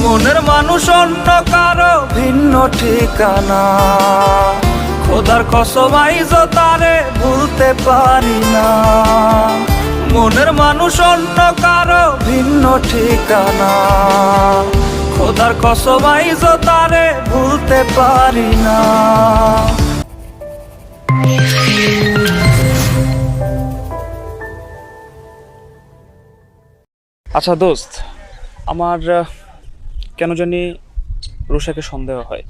মনের মানুষ অন্য কারো ভিন্ন ঠিকানা, খোদার কসম আইজ তারে ভুলতে পারি না। মনের মানুষ অন্য কারো ভিন্ন ঠিকানা, খোদার কসম আইজ তারে ভুলতে পারি না। আচ্ছা দোস্ত, আমার কেন জানি রুষাকে সন্দেহ হয়।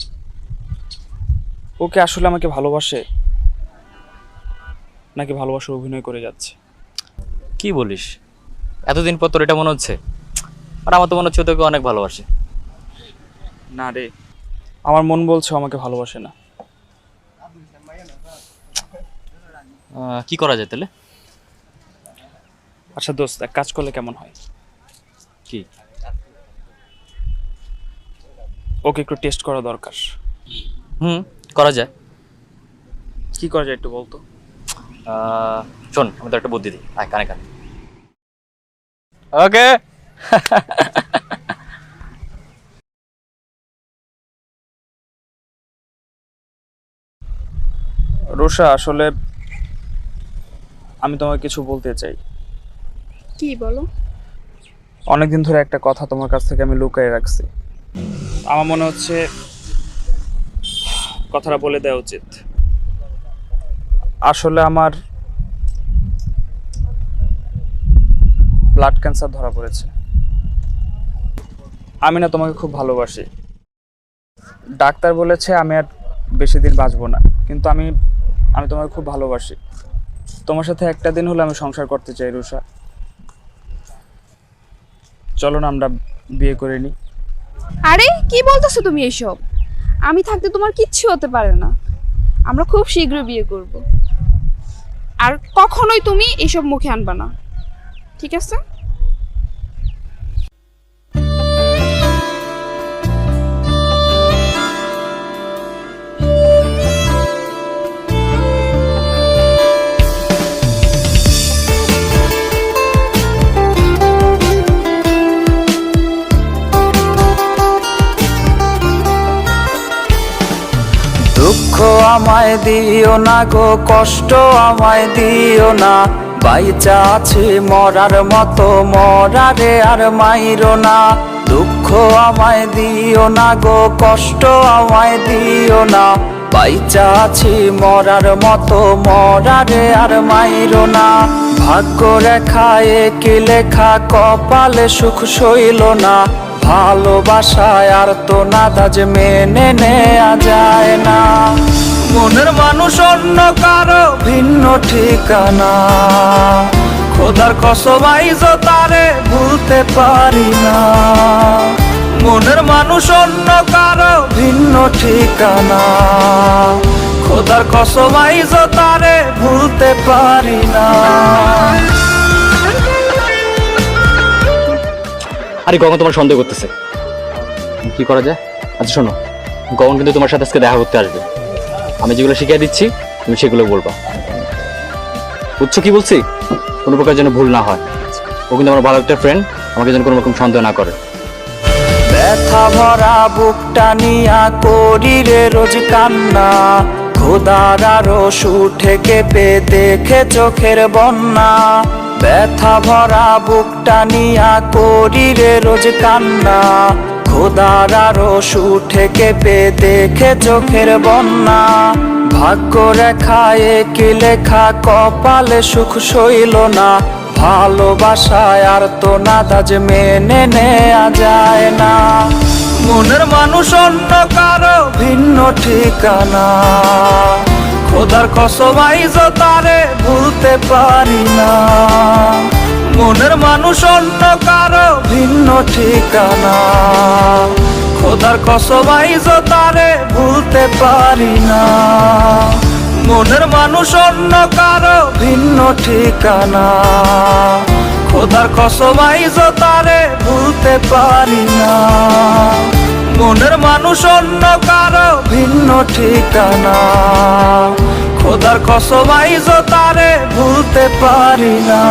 ওকে আসলে আমাকে ভালোবাসে নাকি ভালোবাসার অভিনয় করে যাচ্ছে? কি বলিস, এতদিন পর তোর এটা মনে হচ্ছে? আর আমার তো মনে হচ্ছে ও তোকে অনেক ভালোবাসে। না রে, আমার মন বলছে ও আমাকে ভালোবাসে না। কি করা যায় তাহলে? আচ্ছা দোস্ত, এক কাজ করলে কেমন হয়? কি? ওকে একটু টেস্ট করা দরকার। করা যায়। কি করা যায় একটু বলতো? শোন, আমি তো একটা বুদ্ধি দিই। আয় কানে কানে। ওকে। রুষা, আসলে আমি তোমাকে কিছু বলতে চাই। কি বলো? অনেকদিন ধরে একটা কথা তোমার কাছ থেকে আমি লুকিয়ে রাখছি। আমার মনে হচ্ছে কথাটা বলে দেওয়া উচিত। আসলে আমার ব্লাড ক্যান্সার ধরা পড়েছে। আমি না তোমাকে খুব ভালোবাসি। ডাক্তার বলেছে আমি আর বেশি দিন বাঁচবো না, কিন্তু আমি তোমাকে খুব ভালোবাসি। তোমার সাথে একটা দিন হলে আমি সংসার করতে চাই রুষা। চলো না আমরা বিয়ে করে নিই। আরে কি বলতেছো তুমি এসব? আমি থাকতে তোমার কিচ্ছু হতে পারে না। আমরা খুব শীঘ্রই বিয়ে করব। আর কখনোই তুমি এসব মুখে আনবা না, ঠিক আছে? দুঃখ আমায় দিও না গো, কষ্ট আমায় দিও না। বাইচা আছি মরার মতো, মরারে আর মাইরো না। দুঃখ আমায় দিও না গো, কষ্ট আমায় দিও না। বাইচা আছি মরার মতো, মরারে আর মাইরো না। ভাগ্য রেখায় কি লেখা, কপালে সুখ সইল না। ভালোবাসায় আর তো নাদাজ মেনে নেয়া যায় না। মনের মানুষ অন্য কারো ভিন্ন ঠিকানা, খোদার কসম আইজ তারে ভুলতে পারি না। মনের মানুষ অন্য কারো ভিন্ন ঠিকানা, খোদার কসম আইজ তারে ভুলতে পারি না। আরে গগন তোমার সন্দেহ করতেছে। কি করা যায়? আচ্ছা শোনো, গগন কিন্তু তোমার সাথে আজকে দেখা করতে আসবে। আমি যেগুলো শিখিয়ে দিচ্ছি তুমি সেগুলো বলবা, বুঝছো কি বলছি? কোনো প্রকার যেন ভুল না হয়। ও কিন্তু আমার ভালো একটা ফ্রেন্ড, আমাকে যেন কোনো রকম সন্দেহ না করে। ব্যথা ভরা বুকটা নিয়া করি রে রোজ কান্না। খোদার আরো সুঠে কেঁপে দেখে চোখের বন্যা। ব্যথা ভরা বুকটা নিয়া করি রে রোজ কান্না। খোদার আরো সুঠে কেঁপে দেখে চোখের বন্যা। ভাগ্য রেখায় কি লেখা, কপালে সুখ সইল না। ভালোবাসায় আর তো নাদাজ মেনে নেয়া যায় না। মনের মানুষ অন্য কারো ভিন্ন ঠিকানা, খোদার কসম আইজ তারে ভুলতে পারি না। মনের মানুষ অন্য কারো ভিন্ন ঠিকানা, খোদার কসম আইজ তারে ভুলতে পারি না। মনের মানুষ অন্য কারো ভিন্ন ঠিকানা, খোদার কসম আইজ তারে ভুলতে পারি না। মনের মানুষ অন্য কারো ভিন্ন ঠিকানা, খোদার কসম আইজ তারে ভুলতে পারি না।